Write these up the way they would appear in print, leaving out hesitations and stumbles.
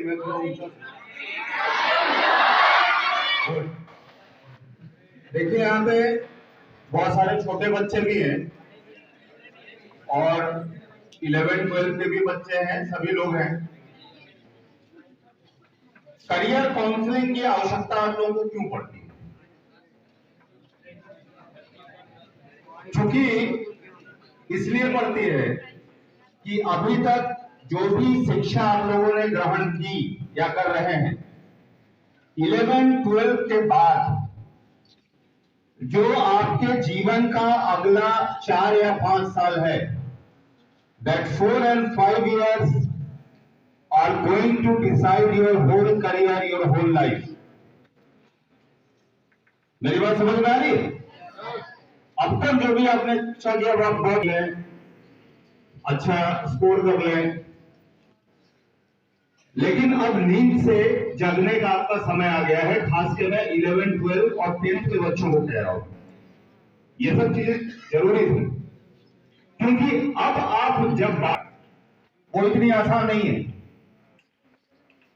मैं थोड़ा ऊंचा। देखिए यहाँ पे बहुत सारे छोटे बच्चे भी हैं और 11-12 के भी बच्चे हैं, सभी लोग हैं। करियर काउंसलिंग की आवश्यकता आप लोगों को क्यों पड़ती है? क्योंकि इसलिए पड़ती है कि अभी तक जो भी शिक्षा आप लोगों ने ग्रहण की या कर रहे हैं, 11-12 के बाद जो आपके जीवन का अगला 4 या 5 साल है, that 4 and 5 years are going to decide your whole career, your whole life. मेरी बात समझ में आ रही है? अब तक जो भी आपने अच्छा किया वो आप बहुत लें, अच्छा स्कोर कर लें, लेकिन अब नींद से जगने का आपका समय आ गया है। खास कर मैं 11, 12 और 10th के बच्चों को कह रहा हूं, ये सब चीजें जरूरी थी, क्योंकि अब आप जब बात वो इतनी आसान नहीं है।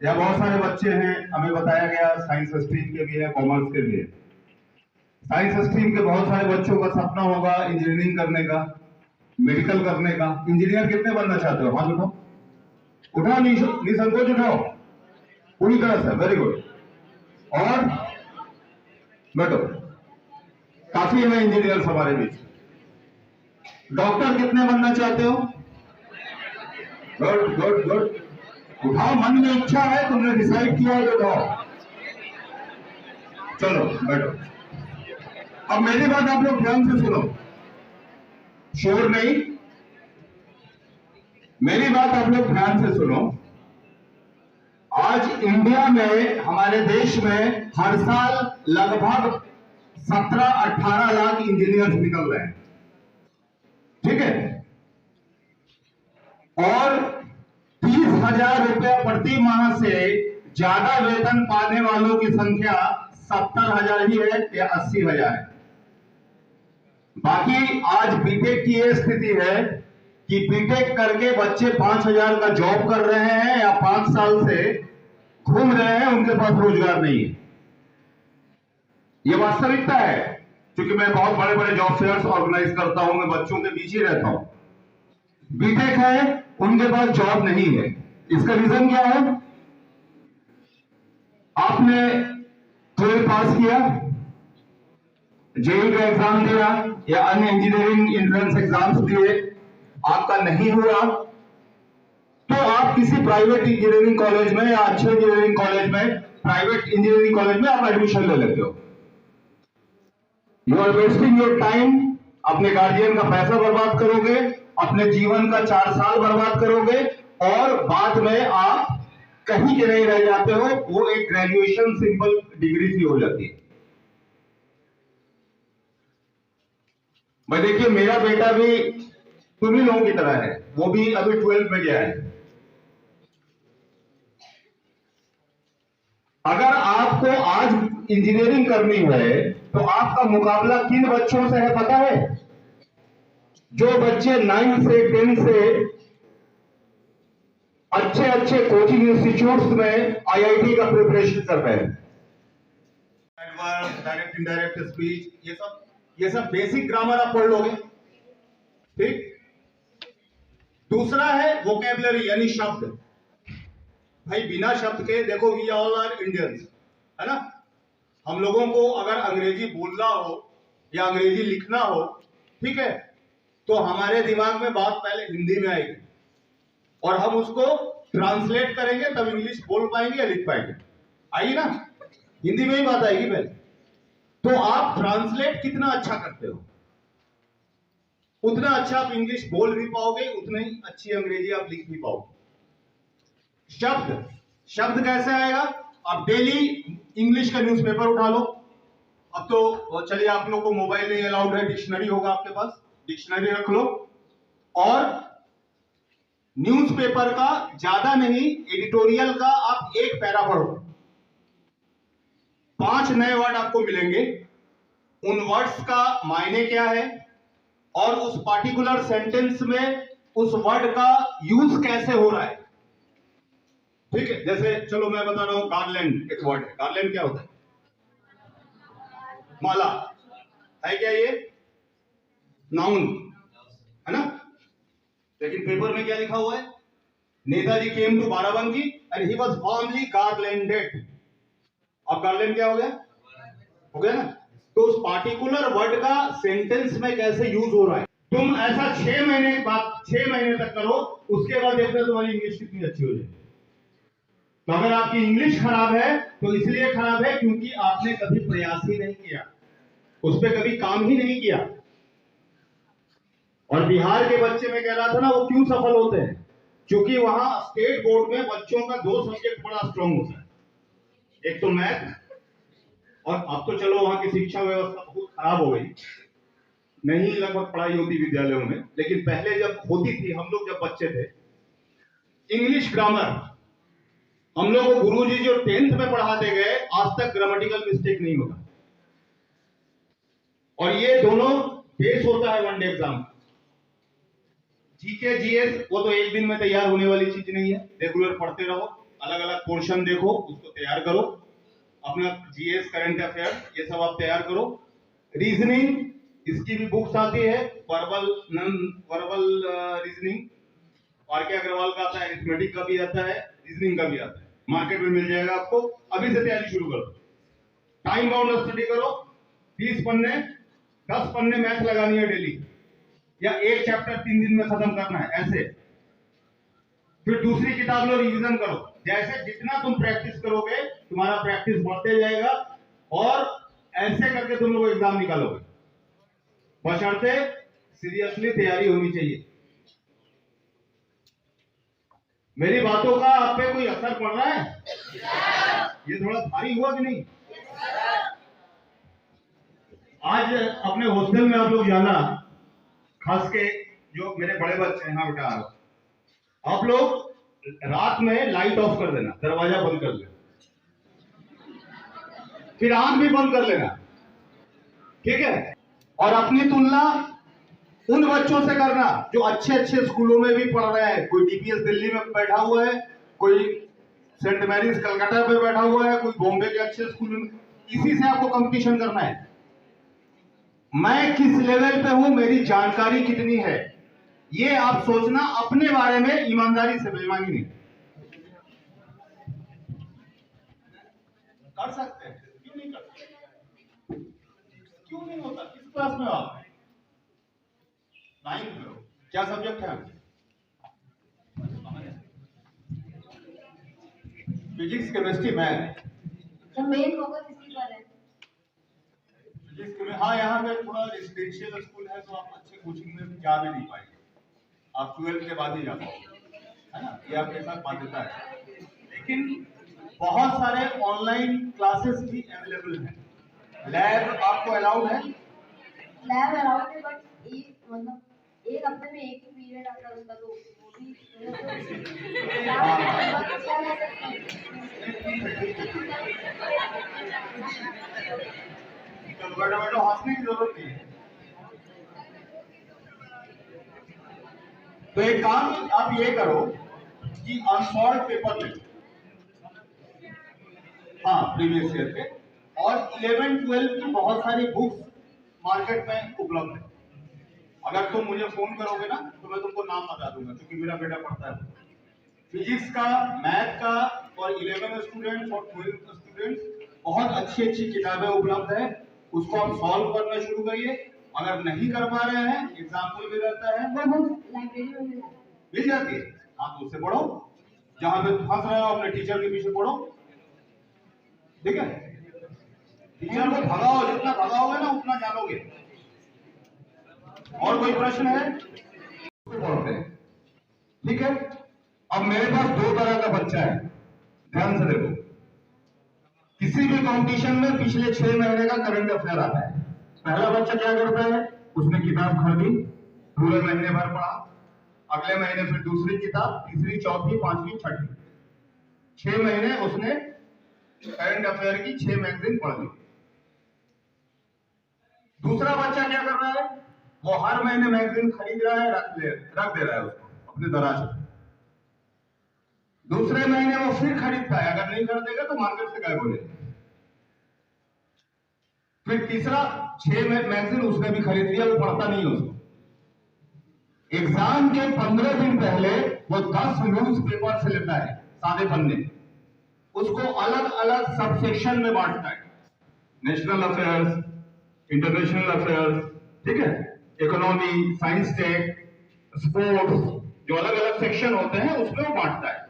या बहुत सारे बच्चे हैं, हमें बताया गया साइंस स्ट्रीम के भी है, कॉमर्स के भी है। साइंस स्ट्रीम के बहुत सारे बच्चों का सपना होगा इंजीनियरिंग करने का, मेडिकल करने का। इंजीनियर कितने बनना चाहते हो? हाथ उठाओ, उठाओ, निसंकोच उठाओ, पूरी तरह से। Very good. और बैठो, काफी है इंजीनियर हमारे बीच। डॉक्टर कितने बनना चाहते हो? Good good good. उठाओ, मन में इच्छा है, तुमने डिसाइड किया है तो उठाओ। चलो बैठो। अब मेरी बात आप लोग ध्यान से सुनो, शोर नहीं, मेरी बात आप लोग ध्यान से सुनो। आज इंडिया में, हमारे देश में हर साल लगभग 17-18 लाख इंजीनियर्स निकल रहे हैं, ठीक है? और 30,000 रुपए प्रति माह से ज्यादा वेतन पाने वालों की संख्या 70,000 ही है या 80,000 है। बाकी आज बीटेक की यह स्थिति है कि बीटेक करके बच्चे 5,000 का जॉब कर रहे हैं या 5 साल से घूम रहे हैं, उनके पास रोजगार नहीं है। यह वास्तविकता है, क्योंकि मैं बहुत बड़े बड़े जॉब फेयर्स ऑर्गेनाइज करता हूं, मैं बच्चों के बीच ही रहता हूं। बीटेक है, उनके पास जॉब नहीं है। इसका रीजन क्या है? आपने 12 पास किया, जेईई का एग्जाम दिया या अन्य इंजीनियरिंग एंट्रेंस एग्जाम्स दिए, आपका नहीं हुआ, तो आप किसी प्राइवेट इंजीनियरिंग कॉलेज में या अच्छे इंजीनियरिंग कॉलेज में, प्राइवेट इंजीनियरिंग कॉलेज में आप एडमिशन ले लेते हो। You are wasting your time, अपने गार्जियन का पैसा बर्बाद करोगे, अपने जीवन का 4 साल बर्बाद करोगे, और बाद में आप कहीं के नहीं रह जाते हो। वो एक ग्रेजुएशन सिंपल डिग्री सी हो जाती है। भाई देखिए, मेरा बेटा भी तुम्ही लोगों की तरह है, वो भी अभी 12 में गया है। अगर आपको आज इंजीनियरिंग करनी है तो आपका मुकाबला किन बच्चों से है पता है? जो बच्चे 9 से 10 से अच्छे अच्छे कोचिंग इंस्टीट्यूट्स में आईआईटी का प्रिपरेशन कर रहे हैं। एडवर्ब, डायरेक्ट इनडायरेक्ट स्पीच, ये सब बेसिक ग्रामर आप पढ़ लोगे, ठीक? दूसरा है वोकैबुलरी, यानी शब्द। भाई बिना शब्द के, देखो वी ऑल आर इंडियंस, है ना? हम लोगों को अगर अंग्रेजी बोलना हो या अंग्रेजी लिखना हो, ठीक है, तो हमारे दिमाग में बात पहले हिंदी में आएगी और हम उसको ट्रांसलेट करेंगे, तब इंग्लिश बोल पाएंगे या लिख पाएंगे। आइए ना, हिंदी में ही बात आएगी पहले। तो आप ट्रांसलेट कितना अच्छा करते हो, उतना अच्छा आप इंग्लिश बोल भी पाओगे, उतनी अच्छी अंग्रेजी आप लिख भी पाओगे। शब्द कैसे आएगा? आप डेली इंग्लिश का न्यूज़पेपर उठा लो। अब तो चलिए, आप लोगों को मोबाइल नहीं अलाउड है, डिक्शनरी होगा आपके पास, डिक्शनरी रख लो और न्यूज़पेपर का ज्यादा नहीं, एडिटोरियल का आप एक पैरा पढ़ो। 5 नए वर्ड आपको मिलेंगे, उन वर्ड्स का मायने क्या है और उस पार्टिकुलर सेंटेंस में उस वर्ड का यूज कैसे हो रहा है, ठीक है, जैसे चलो मैं बता रहा हूं, गार्लैंड एक वर्ड है। गार्लैंड क्या होता है? माला है क्या? ये नाउन है ना? लेकिन पेपर में क्या लिखा हुआ है? Netaji came to Barabanki and he was warmly garlanded. अब गार्लैंड क्या हो गया? हो गया ना? तो उस पार्टिकुलर वर्ड का सेंटेंस में कैसे यूज हो रहा है, तुम ऐसा 6 महीने बाद 6 महीने तक करो, उसके बाद देखना तुम्हारी इंग्लिश कितनी अच्छी हो जाएगी। तो अगर आपकी इंग्लिश खराब है तो इसलिए खराब है क्योंकि आपने कभी प्रयास ही नहीं किया, उस पर कभी काम ही नहीं किया। और बिहार के बच्चे में कह रहा था ना, वो क्यों सफल होते हैं? क्योंकि वहां स्टेट बोर्ड में बच्चों का 2 सब्जेक्ट बड़ा स्ट्रांग होता है, एक तो मैथ, और अब तो चलो वहां की शिक्षा व्यवस्था बहुत खराब हो गई, नहीं लगभग पढ़ाई होती विद्यालयों में, लेकिन पहले जब होती थी, हम लोग जब बच्चे थे, इंग्लिश ग्रामर हम लोग को गुरुजी जो 10th में पढ़ाते गए, आज तक ग्रामेटिकल मिस्टेक नहीं होता। और ये दोनों बेस होता है वनडे एग्जाम। जीके जीएस वो तो एक दिन में तैयार होने वाली चीज नहीं है, रेगुलर पढ़ते रहो, अलग अलग पोर्शन देखो, उसको तैयार करो, अपना जीएस करंट अफेयर ये सब आप तैयार करो। रीजनिंग, इसकी भी बुक्स आती है, verbal non verbal reasoning, R K Agarwal का आता है, अरिथमेटिक का भी आता है, रीजनिंग का भी आता है, मार्केट में मिल जाएगा आपको। अभी से तैयारी शुरू करो, टाइम बाउंड स्टडी करो, 30 पन्ने 10 पन्ने मैथ लगानी है डेली, या एक चैप्टर 3 दिन में खत्म करना है ऐसे। फिर दूसरी किताब लो, रिवीजन करो। जैसे जितना तुम प्रैक्टिस करोगे तुम्हारा प्रैक्टिस बढ़ते जाएगा, और ऐसे करके तुम लोग एग्जाम निकालोगे। बशर्ते सीरियसली तैयारी होनी चाहिए। मेरी बातों का आप पे कोई असर पड़ रहा है? ये थोड़ा भारी हुआ कि नहीं? आज अपने हॉस्टल में आप लोग जाना, खास के जो मेरे बड़े बच्चे हैं, हाँ बेटा, आप लोग रात में लाइट ऑफ कर देना, दरवाजा बंद कर लेना, फिर आंख भी बंद कर लेना, ठीक है? और अपनी तुलना उन बच्चों से करना जो अच्छे अच्छे स्कूलों में भी पढ़ रहे हैं। कोई डीपीएस दिल्ली में बैठा हुआ है, कोई सेंट मैरीज कलकत्ता पे बैठा हुआ है, कोई बॉम्बे के अच्छे स्कूल में। इसी से आपको कंपटीशन करना है। मैं किस लेवल पे हूं, मेरी जानकारी कितनी है, ये आप सोचना, अपने बारे में ईमानदारी से, बेईमानी नहीं। कर सकते हैं, क्यों नहीं करते? क्यों नहीं होता? किस क्लास में आप? 9th में हो। क्या सब्जेक्ट है? Physics, chemistry, math. Main focus इसी पर है। फिजिक्स में, हाँ, यहाँ पे थोड़ा रेजिडेंशियल स्कूल है, तो आप अच्छे कोचिंग में जा भी नहीं पाएंगे, आप 12th के बाद ही जा पाओगे, है ना? ये आपके साथ बाध्यता है। लेकिन बहुत सारे ऑनलाइन क्लासेस भी अवेलेबल हैं। लैब आपको अलाउड है? लैब अलाउड है, बट एक हफ्ते में एक ही पीरियड आता है उसका, तो वो भी बैठो हंसने की जरूरत नहीं है। तो एक काम आप ये करो कि अनसॉल्व पेपर ले, हाँ, प्रीवियस ईयर के, और 11-12 की बहुत सारी बुक्स मार्केट में उपलब्ध है। अगर तुम मुझे फोन करोगे ना तो मैं तुमको नाम बता दूंगा, क्योंकि मेरा बेटा पढ़ता है फिजिक्स का, मैथ का, और 11 स्टूडेंट्स और 12 स्टूडेंट्स, बहुत अच्छी अच्छी किताबें उपलब्ध है, उसको आप सॉल्व करना शुरू करिए। अगर नहीं कर पा रहे हैं, एग्जाम्पल भी रहता है, लाइब्रेरी में मिल जाती है, आप उससे पढ़ो, जहां पे फंस रहे हो अपने टीचर के पीछे पढ़ो, ठीक है? टीचर को भगाओ, जितना भगाओगे ना उतना जानोगे। और कोई प्रश्न है? पढ़ते हैं, ठीक है? अब मेरे पास 2 तरह का बच्चा है, ध्यान से देखो। किसी भी कंपटीशन में पिछले 6 महीने का करंट अफेयर आता है। पहला बच्चा क्या करता है, उसने किताब खरीदी, पूरे महीने भर पढ़ा, अगले महीने फिर दूसरी किताब, तीसरी, चौथी, पांचवी, छठी, 6 महीने उसने करंट अफेयर की 6 मैगजीन पढ़ ली। दूसरा बच्चा क्या कर रहा है, वो हर महीने मैगजीन खरीद रहा है, रख दे रहा है उसको अपने दराज में। दूसरे महीने वो फिर खरीदता है, अगर नहीं खरीदेगा तो मार्केट से गायब हो जाएगा। फिर तीसरा 6 मैगजीन उसने भी खरीद लिया, वो पढ़ता नहीं है उसको। एग्जाम के 15 दिन पहले वो 10 न्यूज पेपर से लेता है, सादे पन्ने, उसको अलग अलग सब सेक्शन में बांटता है, नेशनल अफेयर्स, इंटरनेशनल अफेयर्स, ठीक है, इकोनॉमी, साइंस टेक, स्पोर्ट्स, जो अलग अलग सेक्शन होते हैं उसमें वो बांटता है।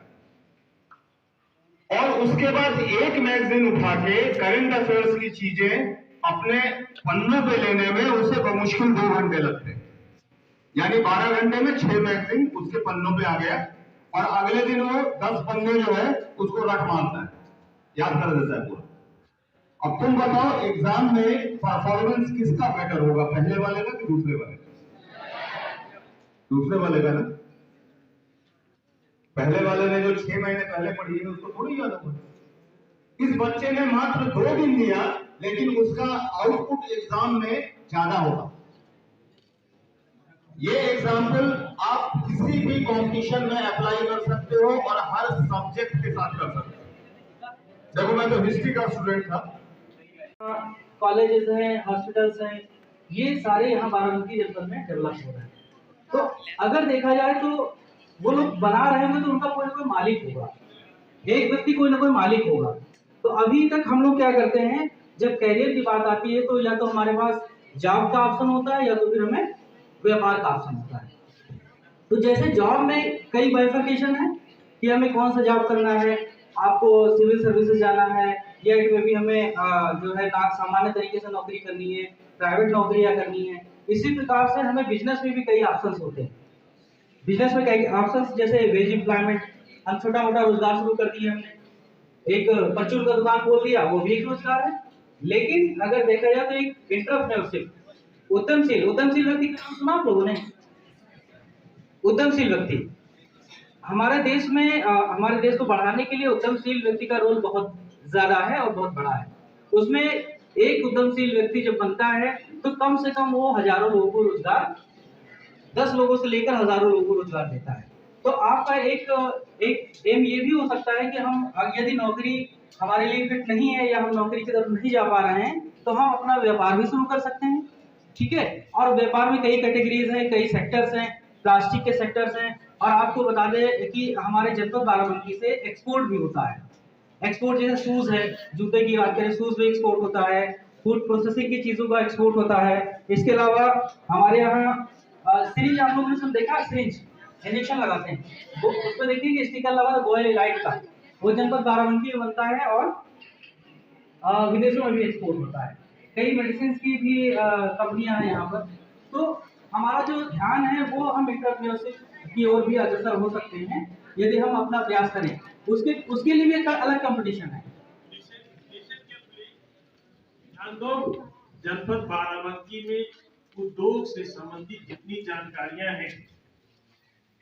और उसके बाद एक मैगजीन उठा के करंट अफेयर्स की चीजें अपने पन्नों पे लेने में उसे बमुश्किल 2 घंटे लगते हैं। यानी 12 घंटे में 6 मैगजीन उसके पन्नों पे आ गया, और अगले दिन वो 10 पन्ने जो है उसको रट मारता है, याद कर देता है पूरा। अब तुम बताओ एग्जाम में परफॉर्मेंस किसका बेटर होगा, पहले वाले का कि दूसरे वाले का? दूसरे वाले का ना। पहले वाले ने जो 6 महीने पहले पढ़ी है उसको थोड़ी याद होगा। इस बच्चे ने मात्र 2 दिन दिया, लेकिन उसका आउटपुट एग्जाम में ज्यादा होगा। ये एग्जाम्पल आप किसी भी कंपटीशन में अप्लाई कर सकते हो और हर सब्जेक्ट के साथ कर सकते हो। देखो मैं तो हिस्ट्री का स्टूडेंट था। कॉलेजेस हैं, हॉस्पिटल्स हैं, ये सारे यहाँ बाराबंकी जनपद में डेवलप हो रहे हैं। तो अगर देखा जाए तो वो लोग बना रहे होंगे तो उनका कोई ना कोई मालिक होगा, एक व्यक्ति कोई ना कोई मालिक होगा। तो अभी तक हम लोग क्या करते हैं, जब कैरियर की बात आती है तो या तो हमारे पास जॉब का ऑप्शन होता है या तो फिर हमें व्यापार का ऑप्शन होता है। तो जैसे जॉब में कई बाइफर्केशन है कि हमें कौन सा जॉब करना है, आपको सिविल सर्विसेज जाना है या में भी हमें जो है सामान्य तरीके से नौकरी करनी है, प्राइवेट नौकरियां करनी है। इसी प्रकार से हमें बिजनेस में भी कई ऑप्शंस होते हैं। बिजनेस में कई ऑप्शंस जैसे वेज एम्प्लॉयमेंट, हम छोटा मोटा रोजगार शुरू कर दिया, हमने एक परचून का दुकान खोल दिया, वो भी एक रोजगार है। लेकिन अगर देखा जाए तो एक एंटरप्रेन्योरशिप, उद्यमशील व्यक्ति का नाम सुना आप लोगों ने? उद्यमशील व्यक्ति हमारे देश में हमारे देश को बढ़ाने के लिए उद्यमशील व्यक्ति का रोल बहुत ज्यादा है और बहुत बड़ा है। उसमें एक उद्यमशील व्यक्ति जब बनता है तो कम से कम वो हजारों लोगों को रोजगार, 10 लोगों से लेकर हजारों लोगों को रोजगार देता है। तो आपका एक एम ये भी हो सकता है कि हम यदि नौकरी हमारे लिए फिट नहीं है या हम नौकरी की तरफ नहीं जा पा रहे हैं तो हम अपना व्यापार भी शुरू कर सकते हैं, ठीक है। और व्यापार में कई कैटेगरीज हैं, कई सेक्टर्स हैं, प्लास्टिक के सेक्टर्स हैं। और आपको बता दें कि हमारे जनपद बाराबंकी से एक्सपोर्ट भी होता है। एक्सपोर्ट जैसे शूज है, जूते की बात करें, शूज भी एक्सपोर्ट होता है, फूड प्रोसेसिंग की चीजों का एक्सपोर्ट होता है। इसके अलावा हमारे यहाँ सिरिंज आप लोगों ने सब देखा, सिरिंज इंजेक्शन लगाते हैं, वो उस पर देखिए कि स्टिकर लगा गोयल लाइट का, वो जनपद बाराबंकी में बनता है और विदेशों में भी एक्सपोर्ट होता है। कई मेडिसिन की भी कंपनियां हैं यहाँ पर। तो हमारा जो ध्यान है वो हम एंटरप्रेन्योरशिप की ओर भी अग्रसर हो सकते हैं यदि हम अपना प्रयास करें। उसके लिए भी एक अलग कंपटीशन है। जनपद बाराबंकी में उद्योग से संबंधित जितनी जानकारियां हैं,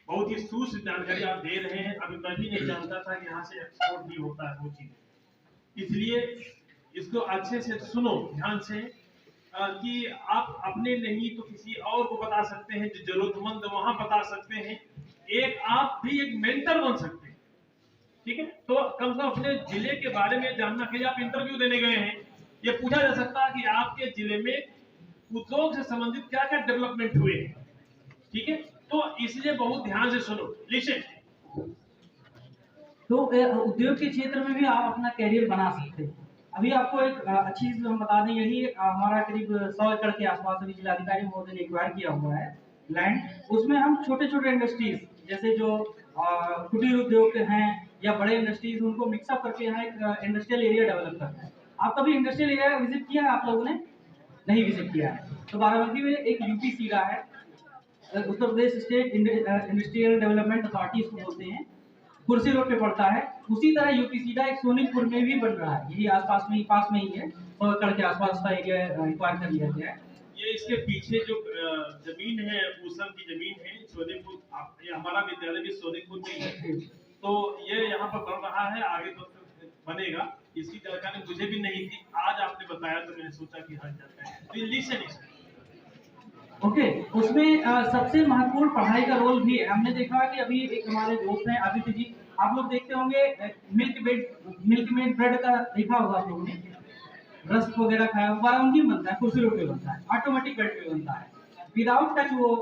बहुत ही सूक्ष्म जानकारी आप दे रहे हैं। अभी मैं भी नहीं जानता था कि यहाँ से एक्सपोर्ट भी होता है वो चीज। इसलिए इसको अच्छे से सुनो ध्यान से, कि आप अपने नहीं तो किसी और को बता सकते हैं, जो जरूरतमंद वहां बता सकते हैं। एक आप भी एक मेंटर बन सकते हैं, ठीक है। तो कम से कम अपने जिले के बारे में जानना के लिए आप इंटरव्यू देने गए हैं, ये पूछा जा सकता है कि आपके जिले में उद्योग से संबंधित क्या क्या डेवलपमेंट हुए हैं, ठीक है। तो इसलिए बहुत ध्यान से सुनो, लिसन। तो उद्योग के क्षेत्र में भी आप अपना कैरियर बना सकते हैं। अभी आपको एक अच्छी चीज हम बता दें, यही हमारा करीब 100 एकड़ के आसपास अभी जिलाधिकारी महोदय ने एक्वायर किया हुआ है लैंड। उसमें हम छोटे छोटे इंडस्ट्रीज जैसे जो कुटीर उद्योग हैं या बड़े इंडस्ट्रीज, उनको मिक्सअप करके यहाँ एक इंडस्ट्रियल एरिया डेवलप करते हैं। आप कभी इंडस्ट्रियल एरिया विजिट किया है आप लोगों ने? नहीं विजिट किया है तो बाराबंकी में एक यूपीसीडा है, Uttar Pradesh state industrial development authority इसको बोलते हैं, कुर्सी रोड पे पड़ता है। उसी तरह यूपीसीडा एक सोनितपुर में भी बन रहा है, यही आसपास में ही, पास में ही है, 100 एकड़ के आसपास का एरिया एक्वायर कर लिया गया है। ये इसके पीछे जो जमीन है ऊसम की जमीन है, सोनीपुर, ये हमारा विद्यालय भी सोनीपुर में है। तो ये यहाँ पर बन रहा है, आगे तो बनेगा। इसकी जानकारी मुझे भी नहीं थी, आज आपने बताया तो मैंने सोचा कि हाँ जाता है। लिसन ओके, उसमें सबसे महत्वपूर्ण पढ़ाई का रोल भी है। हमने देखा कि अभी एक हमारे दोस्त हैं आदित्य जी, आप लोग देखते होंगे मिल्क मेड ब्रेड का देखा होगा आप लोगों ने, रस्क वगैरह खाया, वो बाराउंडी बनता है, कुर्सी रोटी बनता है, ऑटोमेटिक बेड पे बनता है, विदाउट टच वो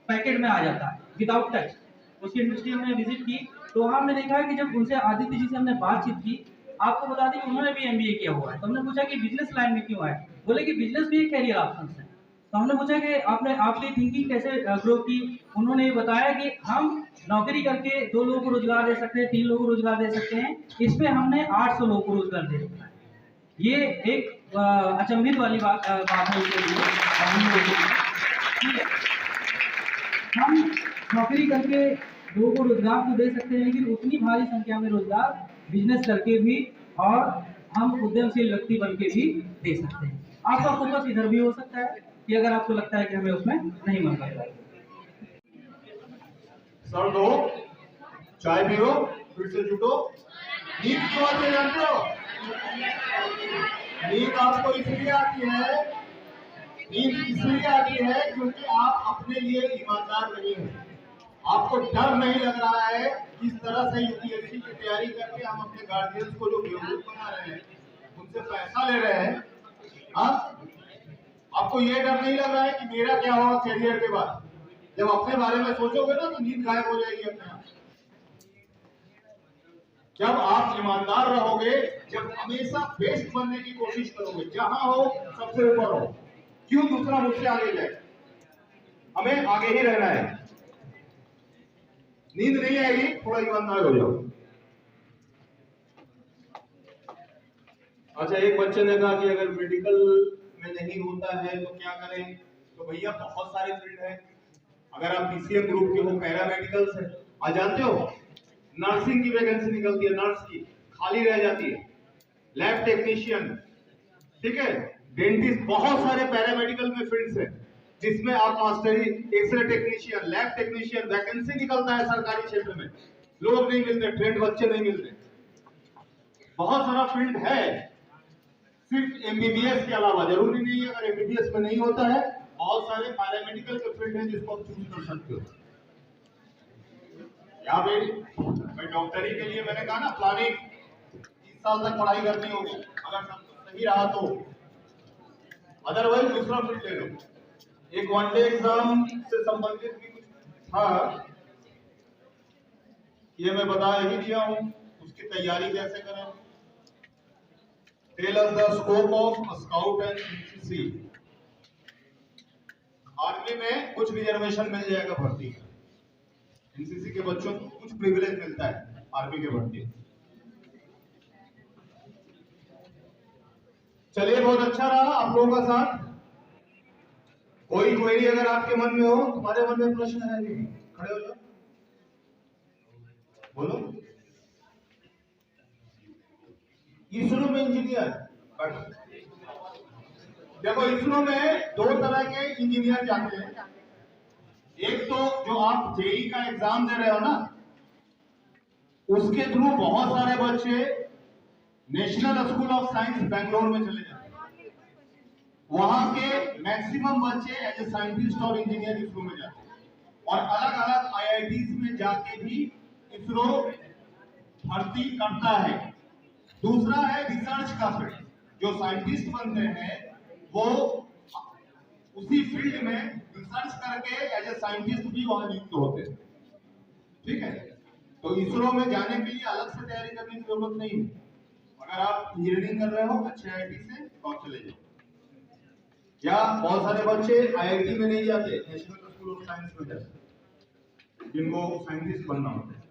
पैकेट में आ जाता है, विदाउट टच। उसकी इंडस्ट्री हमने विजिट की, तो वहाँ हमने देखा है कि जब उनसे आदित्य जी से हमने बातचीत की, आपको बता दें कि उन्होंने भी एमबीए किया हुआ है। तो हमने पूछा कि बिजनेस लाइन में क्यों आए, बोले कि बिजनेस भी एक कैरियर ऑप्शन है। तो हमने पूछा कि आपने थिंकिंग कैसे ग्रो की, उन्होंने ये बताया कि हम नौकरी करके 2 लोगों को रोजगार दे सकते हैं, 3 लोगों को रोजगार दे सकते हैं, इस पे हमने 800 लोगों को रोजगार दे रखा है। ये एक अचंभित वाली बात है उनके लिए। हम नौकरी करके लोगों को रोजगार तो दे सकते हैं, लेकिन उतनी भारी संख्या में रोजगार बिजनेस करके भी और हम उद्यमशील व्यक्ति बन के भी दे सकते हैं। आपका फोकस इधर भी हो सकता है कि अगर आपको लगता है कि हमें उसमें नहीं मन करता है। सर दो चाय पियो, फिर से जुटो। नींद क्यों आती है जानते हो? नींद आपको इसलिए आती है, नींद इसलिए आती है क्योंकि आप अपने लिए ईमानदार नहीं हैं। आपको डर नहीं लग रहा है किस तरह से यूपीएससी की तैयारी करके हम अपने गार्जियंस को जो बेवकूफ बना रहे हैं, उनसे पैसा ले रहे हैं। हाँ, आपको ये डर नहीं लग रहा है कि मेरा क्या होगा कैरियर के बाद? जब अपने बारे में सोचोगे ना तो नींद गायब हो जाएगी अपने आप। जब आप ईमानदार रहोगे, जब हमेशा बेस्ट बनने की कोशिश करोगे, जहां हो सबसे ऊपर हो, क्यों दूसरा मुझसे आगे जाए? हमें आगे ही रहना है। नींद नहीं आएगी, थोड़ा ईमानदार हो जाओ। अच्छा, एक बच्चे ने कहा कि अगर मेडिकल में नहीं होता है तो क्या करें? तो भैया बहुत सारे फील्ड है। अगर आप पीसीएम ग्रुप के हो, पैरामेडिकल से, आज जानते हो नर्सिंग की वैकेंसी निकलती है, नर्स की खाली रह जाती है, लैब टेक्नीशियन, ठीक है, डेंटिस्ट, बहुत सारे पैरामेडिकल में फील्ड्स है जिसमें आप mastery, x-ray technician, lab technician, vacancy निकलता है सरकारी क्षेत्र में, लोग नहीं मिलते, ट्रेंड बच्चे नहीं मिलते, बहुत सारा फील्ड है। सिर्फ एमबीबीएस के अलावा जरूरी नहीं है, अगर एमबीबीएस में नहीं होता है, बहुत सारे पैरामेडिकल के फील्ड है जिसको आप चूज कर सकते हो। यहाँ पे मैं डॉक्टरी के लिए मैंने कहा ना, प्लानिंग 30 साल तक पढ़ाई करनी होगी, अगर सब सही रहा तो, अदरवाइज दूसरा फील्ड ले लो। एक वनडे एग्जाम से संबंधित भी कुछ था, ये मैं बता ही दिया हूं, उसकी तैयारी कैसे करें। Tell us the scope of scout and NCC. Army में कुछ रिजर्वेशन मिल जाएगा भर्ती का, एनसीसी के बच्चों को कुछ प्रिविलेज मिलता है आर्मी के भर्ती। चलिए, बहुत अच्छा रहा आप लोगों का साथ। कोई क्वेरी अगर आपके मन में हो, तुम्हारे मन में प्रश्न है नहीं, खड़े हो जाओ, बोलो। इसरो में इंजीनियर, देखो इसरो में 2 तरह के इंजीनियर जाते हैं। एक तो जो आप जेई का एग्जाम दे रहे हो ना, उसके थ्रू बहुत सारे बच्चे national school of science Bangalore में चले जाते हैं। वहां के मैक्सिमम बच्चे एज ए साइंटिस्ट और इंजीनियर इसरो में जाते हैं, और अलग अलग आईआईटीज में जाके भी इसरो भर्ती करता है। दूसरा है रिसर्च का फील्ड, जो साइंटिस्ट बनते हैं वो उसी फील्ड में रिसर्च करके एज ए साइंटिस्ट भी वहां नियुक्त होते हैं, ठीक है। तो इसरो में जाने के लिए अलग से तैयारी करने की जरूरत नहीं है। अगर आप इंजीनियरिंग कर रहे हो अच्छे आईआईटी से, तो आप चले जाओ। या बहुत सारे बच्चे आईआईटी में नहीं जाते, नेशनल स्कूल ऑफ साइंस में जाते, जिनको साइंटिस्ट बनना होता है।